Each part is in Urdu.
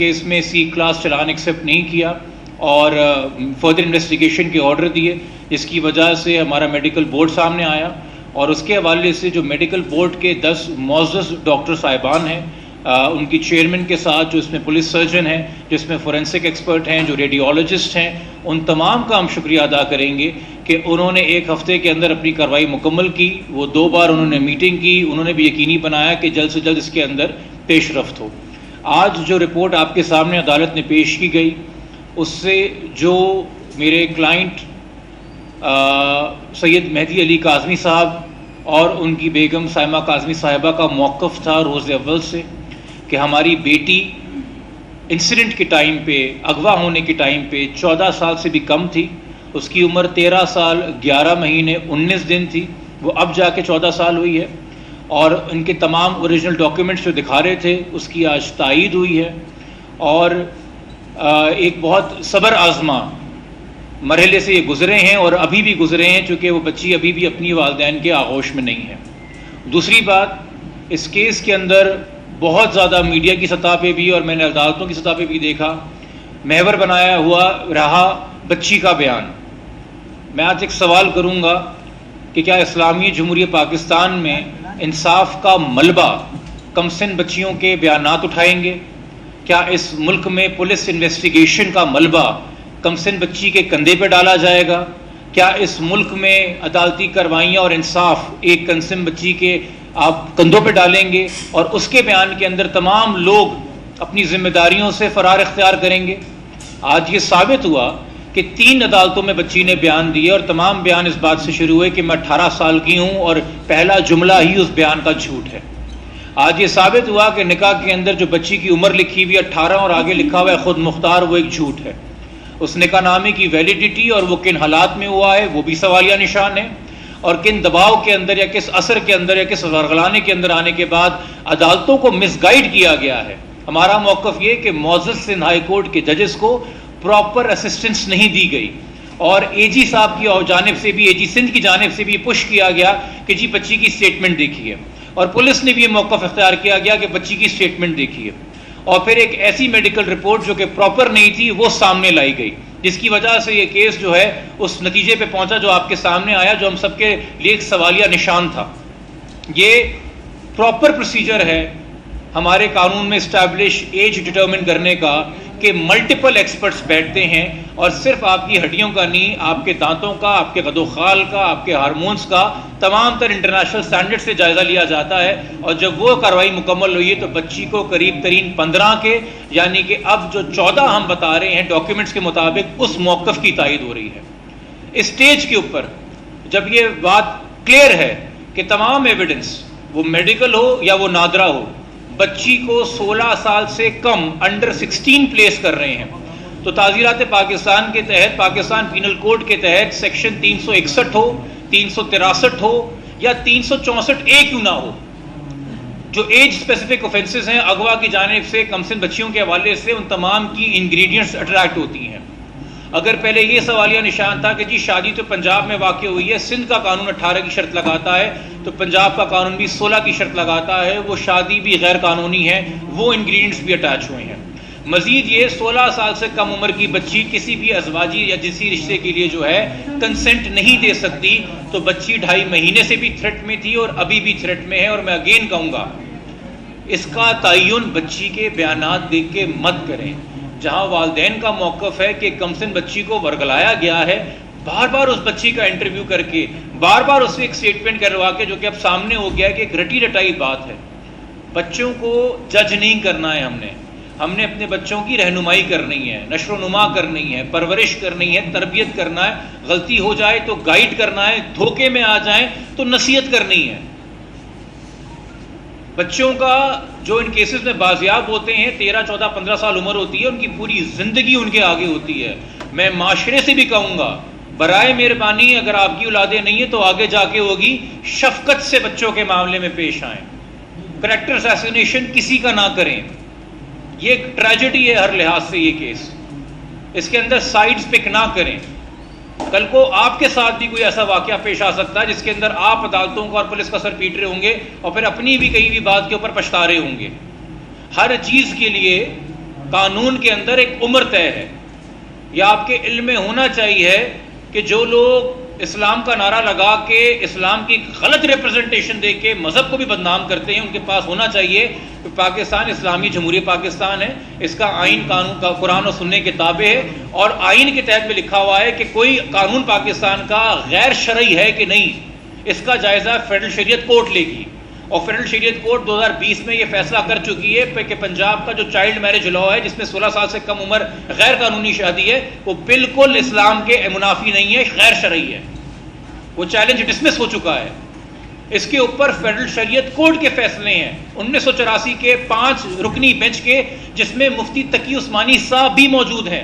کیس میں سی کلاس چلان ایکسیپٹ نہیں کیا اور فردر انویسٹیگیشن کے آرڈر دیے، جس کی وجہ سے ہمارا میڈیکل بورڈ سامنے آیا اور اس کے حوالے سے جو میڈیکل بورڈ کے 10 معزز ڈاکٹر صاحبان ہیں، ان کی چیئرمین کے ساتھ جو اس میں پولیس سرجن ہیں، جس میں فورینسک ایکسپرٹ ہیں، جو ریڈیولوجسٹ ہیں، ان تمام کا ہم شکریہ ادا کریں گے کہ انہوں نے ایک ہفتے کے اندر اپنی کارروائی مکمل کی۔ وہ 2 بار انہوں نے میٹنگ کی، انہوں نے بھی یقینی بنایا کہ جلد سے جلد اس کے اندر پیش رفت ہو۔ آج جو رپورٹ آپ کے سامنے عدالت نے پیش کی گئی، اس سے جو میرے کلائنٹ سید مہدی علی کاظمی صاحب اور ان کی بیگم سائمہ کاظمی صاحبہ کا موقف تھا روز اول سے کہ ہماری بیٹی انسیڈنٹ کے ٹائم پہ، اغوا ہونے کے ٹائم پہ 14 سال سے بھی کم تھی، اس کی عمر 13 سال 11 مہینے 19 دن تھی، وہ اب جا کے 14 سال ہوئی ہے، اور ان کے تمام اوریجنل ڈاکیومنٹس جو دکھا رہے تھے اس کی آج تائید ہوئی ہے، اور ایک بہت صبر آزما مرحلے سے یہ گزرے ہیں اور ابھی بھی گزرے ہیں، چونکہ وہ بچی ابھی بھی اپنی والدین کے آغوش میں نہیں ہے۔ دوسری بات، اس کیس کے اندر بہت زیادہ میڈیا کی سطح پہ بھی اور میں نے عدالتوں کی سطح پہ بھی دیکھا، محور بنایا ہوا رہا بچی کا بیان۔ میں آج ایک سوال کروں گا کہ کیا اسلامی جمہوریہ پاکستان میں انصاف کا ملبہ کم سن بچیوں کے بیانات اٹھائیں گے؟ کیا اس ملک میں پولیس انویسٹیگیشن کا ملبہ کم سن بچی کے کندھے پہ ڈالا جائے گا؟ کیا اس ملک میں عدالتی کارروائیاں اور انصاف ایک کم سن بچی کے آپ کندھوں پہ ڈالیں گے اور اس کے بیان کے اندر تمام لوگ اپنی ذمہ داریوں سے فرار اختیار کریں گے؟ آج یہ ثابت ہوا کہ 3 عدالتوں میں بچی نے بیان دیے اور تمام بیان اس بات سے شروع ہوئے کہ میں 18 سال کی ہوں، اور پہلا جملہ ہی اس بیان کا جھوٹ ہے۔ آج یہ ثابت ہوا کہ نکاح کے اندر جو بچی کی عمر لکھی ہوئی 18 اور آگے لکھا ہوا ہے خود مختار، وہ ایک جھوٹ ہے۔ اس نکاح نامے کی ویلیڈیٹی اور وہ کن حالات میں ہوا ہے وہ بھی سوالیہ نشان ہے، اور کن دباؤ کے اندر یا کس اثر کے اندر یا کس ورغلانے کے اندر آنے کے بعد عدالتوں کو مس گائیڈ کیا گیا ہے۔ ہمارا موقف یہ کہ معزز سندھ ہائی کورٹ کے ججز کو پراپر اسسٹنس نہیں دی گئی، اور اے جی صاحب کی جانب سے بھی، اے جی سندھ کی جانب سے بھی پش کیا گیا کہ جی بچی کی سٹیٹمنٹ دیکھیے، اور پولیس نے بھی یہ موقف اختیار کیا گیا کہ بچی کی سٹیٹمنٹ دیکھیے، اور پھر ایک ایسی میڈیکل رپورٹ جو کہ پراپر نہیں تھی وہ سامنے لائی گئی، جس کی وجہ سے یہ کیس جو ہے اس نتیجے پہ پہنچا جو آپ کے سامنے آیا، جو ہم سب کے لیے ایک سوالیہ نشان تھا۔ یہ پراپر پروسیجر ہے ہمارے قانون میں اسٹیبلش ایج ڈٹرمن کرنے کا کہ ملٹیپل ایکسپرٹس بیٹھتے ہیں اور صرف آپ کی ہڈیوں کا نہیں، آپ کے دانتوں کا، آپ کے قد و خال کا، آپ کے ہارمونز کا، تمام تر انٹرنیشنل سٹینڈرڈ سے جائزہ لیا جاتا ہے، اور جب وہ کارروائی مکمل ہوئی ہے تو بچی کو قریب ترین 15 کے، یعنی کہ اب جو 14 ہم بتا رہے ہیں ڈاکیومنٹس کے مطابق، اس موقف کی تائید ہو رہی ہے۔ اسٹیج کے اوپر جب یہ بات کلیئر ہے کہ تمام ایویڈنس، وہ میڈیکل ہو یا وہ نادرہ ہو، بچی کو 16 سال سے کم انڈر 16 پلیس کر رہے ہیں، تو تعزیرات پاکستان کے تحت، پاکستان پینل کوڈ کے تحت سیکشن 361 ہو، 363 ہو یا 364 کیوں نہ ہو، جو ایج اسپیسیفک اوفینسز ہیں اغوا کی جانب سے کم سن بچیوں کے حوالے سے، ان تمام کی انگریڈینٹس اٹریکٹ ہوتی ہیں۔ اگر پہلے یہ سوالیہ نشان تھا کہ جی شادی تو پنجاب میں واقع ہوئی ہے، سندھ کا قانون 18 کی شرط لگاتا ہے، تو پنجاب کا قانون بھی 16 کی شرط لگاتا ہے، وہ شادی بھی غیر قانونی ہے، وہ انگریڈینٹس بھی اٹیچ ہوئے ہیں۔ مزید یہ 16 سال سے کم عمر کی بچی کسی بھی ازواجی یا جنسی رشتے کے لیے جو ہے کنسنٹ نہیں دے سکتی، تو بچی 2.5 مہینے سے بھی تھریٹ میں تھی اور ابھی بھی تھریٹ میں ہے، اور میں اگین کہوں گا اس کا تعین بچی کے بیانات دیکھ کے مت کریں۔ جہاں والدین کا موقف ہے کہ کم سن بچی کو ورگلایا گیا ہے، بار بار اس بچی کا انٹرویو کر کے، بار بار اس سے ایک سٹیٹمنٹ کروا کے، جو کہ اب سامنے ہو گیا ہے کہ ایک رٹی رٹائی بات ہے۔ بچوں کو جج نہیں کرنا ہے، ہم نے اپنے بچوں کی رہنمائی کرنی ہے، نشر و نما کرنی ہے، پرورش کرنی ہے، تربیت کرنا ہے، غلطی ہو جائے تو گائیڈ کرنا ہے، دھوکے میں آ جائیں تو نصیحت کرنی ہے۔ بچوں کا جو ان کیسز میں بازیاب ہوتے ہیں 13، 14، 15 سال عمر ہوتی ہے، ان کی پوری زندگی ان کے آگے ہوتی ہے۔ میں معاشرے سے بھی کہوں گا برائے مہربانی اگر آپ کی اولادیں نہیں ہیں تو آگے جا کے ہوگی، شفقت سے بچوں کے معاملے میں پیش آئیں، کریکٹر اسیسینیشن کسی کا نہ کریں۔ یہ ایک ٹریجڈی ہے ہر لحاظ سے یہ کیس، اس کے اندر سائیڈز پک نہ کریں۔ کل کو آپ کے ساتھ بھی کوئی ایسا واقعہ پیش آ سکتا ہے جس کے اندر آپ عدالتوں کو اور پولیس کا سر پیٹ رہے ہوں گے اور پھر اپنی بھی کہیں بھی بات کے اوپر پچھتا رہے ہوں گے۔ ہر چیز کے لیے قانون کے اندر ایک عمر طے ہے. یہ آپ کے علم میں ہونا چاہیے کہ جو لوگ اسلام کا نعرہ لگا کے اسلام کی غلط ریپرزنٹیشن دے کے مذہب کو بھی بدنام کرتے ہیں، ان کے پاس ہونا چاہیے کہ پاکستان اسلامی جمہوریہ پاکستان ہے، اس کا آئین قانون کا قرآن و سننے کے تابع ہے، اور آئین کے تحت میں لکھا ہوا ہے کہ کوئی قانون پاکستان کا غیر شرعی ہے کہ نہیں، اس کا جائزہ فیڈرل شریعت کورٹ لے گی. اور فیڈرل شریعت کورٹ 2020 میں یہ فیصلہ کر چکی ہے کہ پنجاب کا جو چائلڈ میرج لا ہے، جس میں 16 سال سے کم عمر غیر قانونی شادی ہے، وہ بالکل اسلام کے منافی نہیں ہے، غیر شرعی ہے. وہ چیلنج ڈسمس ہو چکا ہے. اس کے اوپر فیڈرل شریعت کورٹ کے فیصلے ہیں 1984 کے 5 رکنی بینچ کے، جس میں مفتی تقی عثمانی صاحب بھی موجود ہیں.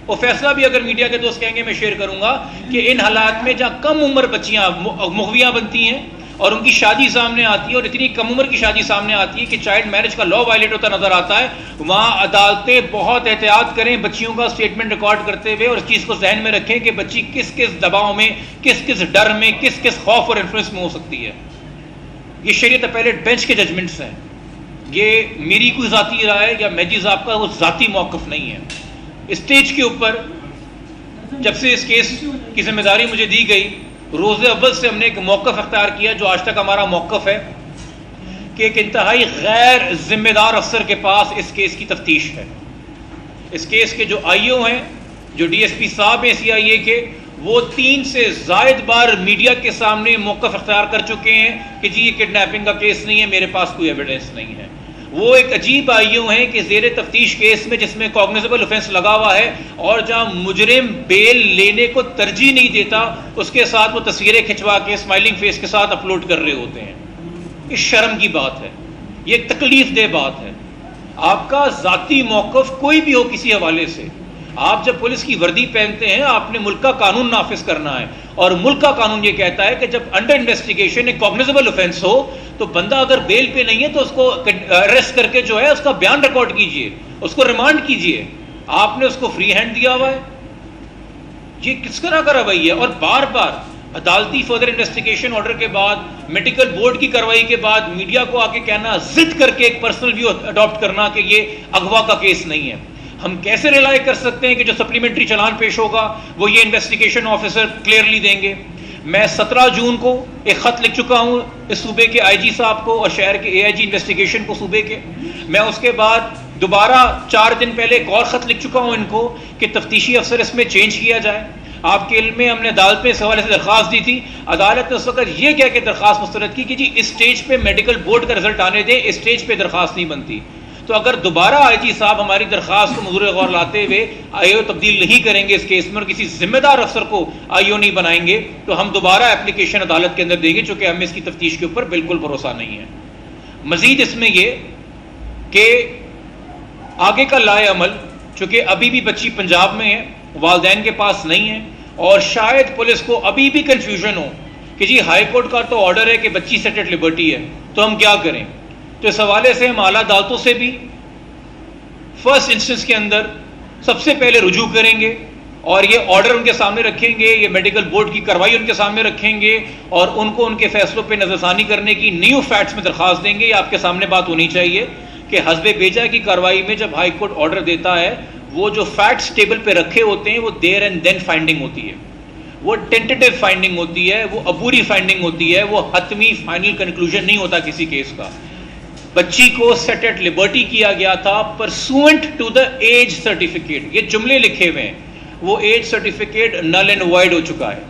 وہ فیصلہ بھی اگر میڈیا کے دوست کہیں گے میں شیئر کروں گا کہ ان حالات میں جہاں کم عمر بچیاں مغویاں بنتی ہیں اور ان کی شادی سامنے آتی ہے، اور اتنی کم عمر کی شادی سامنے آتی ہے کہ چائلڈ میرج کا لا وائلیٹ ہوتا نظر آتا ہے، وہاں عدالتیں بہت احتیاط کریں بچیوں کا اسٹیٹمنٹ ریکارڈ کرتے ہوئے، اور اس چیز کو ذہن میں رکھیں کہ بچی کس کس دباؤ میں، کس کس ڈر میں، کس کس خوف اور انفلوئنس میں ہو سکتی ہے. یہ شریعت اپیلیٹ بینچ کے ججمنٹس ہیں. یہ میری کوئی ذاتی رائے یا مہدی صاحب کا وہ ذاتی موقف نہیں ہے. اسٹیج کے اوپر جب سے اس کیس کی ذمہ داری مجھے دی گئی، روز اول سے ہم نے ایک موقف اختیار کیا جو آج تک ہمارا موقف ہے کہ ایک انتہائی غیر ذمہ دار افسر کے پاس اس کیس کی تفتیش ہے. اس کیس کے جو آئی او ہیں، جو ڈی ایس پی صاحب ہیں سی آئی اے کے، وہ 3 سے زائد بار میڈیا کے سامنے موقف اختیار کر چکے ہیں کہ جی یہ کڈنیپنگ کا کیس نہیں ہے، میرے پاس کوئی ایویڈنس نہیں ہے. وہ ایک عجیب آئی او ہیں کہ زیر تفتیش کیس میں جس میں کوگنیزیبل اوفینس لگا ہوا ہے، اور جہاں مجرم بیل لینے کو ترجیح نہیں دیتا، اس کے ساتھ وہ تصویریں کھنچوا کے اسمائلنگ فیس کے ساتھ اپلوڈ کر رہے ہوتے ہیں. یہ شرم کی بات ہے، یہ ایک تکلیف دہ بات ہے. آپ کا ذاتی موقف کوئی بھی ہو کسی حوالے سے، آپ جب پولیس کی وردی پہنتے ہیں آپ نے ملک کا قانون نافذ کرنا ہے، اور ملک کا قانون یہ کہتا ہے کہ جب انڈر انویسٹیگیشن ایک کوگنیزیبل اوفینس ہو تو بندہ اگر بیل پہ نہیں ہے تو اس کو اریسٹ کر کے جو ہے اس کا بیان ریکارڈ کیجئے، اس کو ریمانڈ کیجئے. آپ نے اس کو فری ہینڈ دیا ہوا ہے. یہ کس طرح کا رویہ ہے؟ اور بار بار عدالتی فردر انویسٹیگیشن آرڈر کے بعد، میڈیکل بورڈ کی کارروائی کے بعد میڈیا کو آ کے کہنا، ضد کر کے ایک پرسنل ویو اڈاپٹ کرنا کہ یہ اغوا کا کیس نہیں ہے. ہم کیسے ریلائی کر سکتے ہیں کہ جو سپلیمنٹری چلان پیش ہوگا وہ یہ انویسٹیگیشن آفیسر کلیئرلی دیں گے؟ میں 17 جون کو ایک خط لکھ چکا ہوں اس صوبے کے آئی جی صاحب کو اور شہر کے اے آئی جی انویسٹیگیشن کو صوبے کے. میں اس کے بعد دوبارہ 4 دن پہلے ایک اور خط لکھ چکا ہوں ان کو کہ تفتیشی افسر اس میں چینج کیا جائے. آپ کے علم میں ہم نے عدالت میں اس حوالے سے درخواست دی تھی. عدالت نے اس وقت یہ کہہ کے درخواست مسترد کی کہ جی اس سٹیج پہ میڈیکل بورڈ کا رزلٹ آنے دیں، اس سٹیج پہ درخواست نہیں بنتی. تو اگر دوبارہ آئی جی صاحب ہماری درخواست کو مزور غور لاتے ہوئے آئی او تبدیل نہیں کریں گے اس کیس میں، اور کسی ذمہ دار افسر کو آئی او نہیں بنائیں گے، تو ہم دوبارہ اپلیکیشن عدالت کے اندر دیں گے، چونکہ ہمیں اس کی تفتیش کے اوپر بالکل بھروسہ نہیں ہے. مزید اس میں یہ کہ آگے کا لائے عمل، چونکہ ابھی بھی بچی پنجاب میں ہے، والدین کے پاس نہیں ہے، اور شاید پولیس کو ابھی بھی کنفیوژن ہو کہ جی ہائی کورٹ کا تو آرڈر ہے کہ بچی سیٹ ایٹ لبرٹی ہے، تو ہم کیا کریں. تو اس حوالے سے ہم اعلیٰ عدالتوں سے بھی فرسٹ انسٹنس کے اندر سب سے پہلے رجوع کریں گے، اور یہ آرڈر ان کے سامنے رکھیں گے، یہ میڈیکل بورڈ کی کارروائی ان کے سامنے رکھیں گے، اور ان کو ان کے فیصلوں پہ نظر ثانی کرنے کی نیو فیکٹس میں درخواست دیں گے. یہ آپ کے سامنے بات ہونی چاہیے کہ حسب بیجا کی کارروائی میں جب ہائی کورٹ آرڈر دیتا ہے، وہ جو فیکٹس ٹیبل پہ رکھے ہوتے ہیں وہ دیر اینڈ دین فائنڈنگ ہوتی ہے، وہ ٹینٹیٹیو فائنڈنگ ہوتی ہے، وہ عبوری فائنڈنگ ہوتی ہے، وہ حتمی فائنل کنکلوژن نہیں ہوتا کسی کیس کا. بچی کو سیٹ ایٹ لبرٹی کیا گیا تھا pursuant to the age certificate. یہ جملے لکھے ہوئے ہیں، وہ age certificate null and void ہو چکا ہے.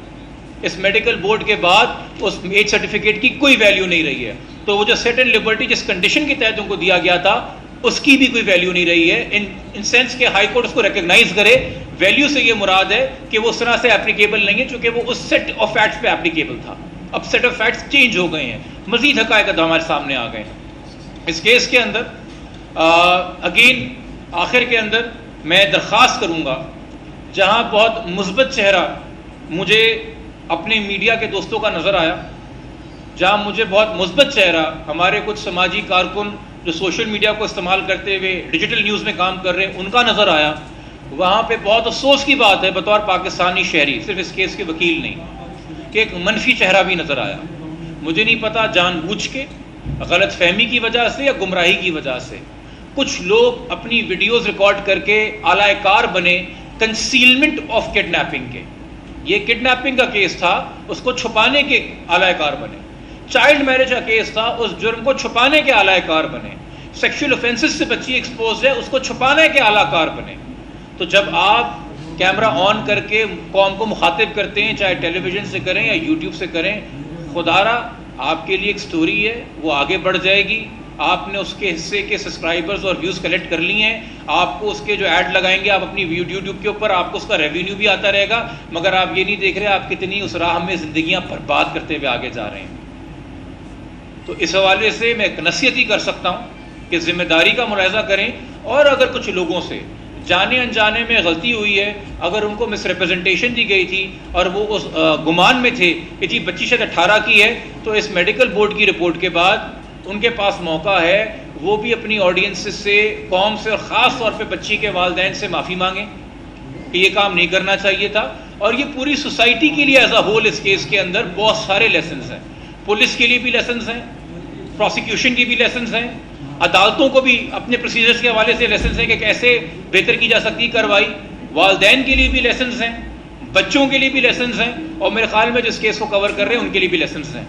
اس میڈیکل بورڈ کے بعد اس ایج سرٹیفکیٹ کی کوئی ویلیو نہیں رہی ہے. تو وہ جو سیٹ اینڈ لبرٹی جس کنڈیشن کے تحت ان کو دیا گیا تھا اس کی بھی کوئی ویلیو نہیں رہی ہے، ان سینس کہ ہائی کورٹ اس کو ریکگنائز کرے. ویلیو سے یہ مراد ہے کہ وہ اس طرح سے اپلیکیبل نہیں ہے چونکہ وہ اس سیٹ آف فیکٹس پہ اپلیکیبل تھا. اب سیٹ آف فیکٹس چینج ہو گئے ہیں، مزید حقائق ہمارے سامنے آ گئے ہیں. اس کیس کے اندر اگین آخر کے اندر میں درخواست کروں گا، جہاں بہت مثبت چہرہ مجھے اپنے میڈیا کے دوستوں کا نظر آیا، جہاں مجھے بہت مثبت چہرہ ہمارے کچھ سماجی کارکن جو سوشل میڈیا کو استعمال کرتے ہوئے ڈیجیٹل نیوز میں کام کر رہے ہیں ان کا نظر آیا، وہاں پہ بہت افسوس کی بات ہے بطور پاکستانی شہری، صرف اس کیس کے وکیل نہیں، کہ ایک منفی چہرہ بھی نظر آیا. مجھے نہیں پتا جان بوجھ کے، غلط فہمی کی وجہ سے یا گمراہی کی وجہ سے، کچھ لوگ اپنی ویڈیوز ریکارڈ کر کے اعلی کار بنے کنسیلمنٹ آف کڈنیپنگ کے. یہ کڈنیپنگ کا کیس تھا, اس کو چھپانے کے اعلی کار بنے. چائلڈ میرج کا کیس تھا, اس جرم کو چھپانے کے اعلی کار بنے. سیکشل اوفینسز سے بچی ایکسپوز ہے, اس کو چھپانے کے اعلی کار بنے. تو جب آپ کیمرہ آن کر کے قوم کو مخاطب کرتے ہیں, چاہے ٹیلی ویژن سے کریں یا یوٹیوب سے کریں, خدا را آپ کے لیے ایک سٹوری ہے, وہ آگے بڑھ جائے گی. آپ نے اس کے حصے کے سبسکرائبرز اور ویوز کلیکٹ کر لی ہیں, آپ کو اس کے جو ایڈ لگائیں گے آپ اپنی یوٹیوب کے اوپر, آپ کو اس کا ریونیو بھی آتا رہے گا, مگر آپ یہ نہیں دیکھ رہے آپ کتنی اس راہ میں زندگیاں برباد کرتے ہوئے آگے جا رہے ہیں. تو اس حوالے سے میں ایک نصیحت ہی کر سکتا ہوں کہ ذمہ داری کا ملاحظہ کریں, اور اگر کچھ لوگوں سے جانے انجانے میں غلطی ہوئی ہے, اگر ان کو مس ریپرزنٹیشن دی گئی تھی اور وہ اس گمان میں تھے کہ جی بچی شاید 18 کی ہے, تو اس میڈیکل بورڈ کی رپورٹ کے بعد ان کے پاس موقع ہے وہ بھی اپنی آڈینس سے, قوم سے, اور خاص طور پہ بچی کے والدین سے معافی مانگیں کہ یہ کام نہیں کرنا چاہیے تھا. اور یہ پوری سوسائٹی کے لیے ایز اے ہول اس کیس کے اندر بہت سارے لیسنز ہیں. پولیس کے لیے بھی لیسنز ہیں, پروسیکیوشن کی بھی لیسنز ہیں, عدالتوں کو بھی اپنے پروسیجرز کے حوالے سے لیسنز ہیں کہ کیسے بہتر کی جا سکتی کارروائی, والدین کے لیے بھی لیسنز ہیں, بچوں کے لیے بھی لیسنز ہیں, اور میرے خیال میں جس کیس کو کور کر رہے ہیں ان کے لیے بھی لیسنز ہیں.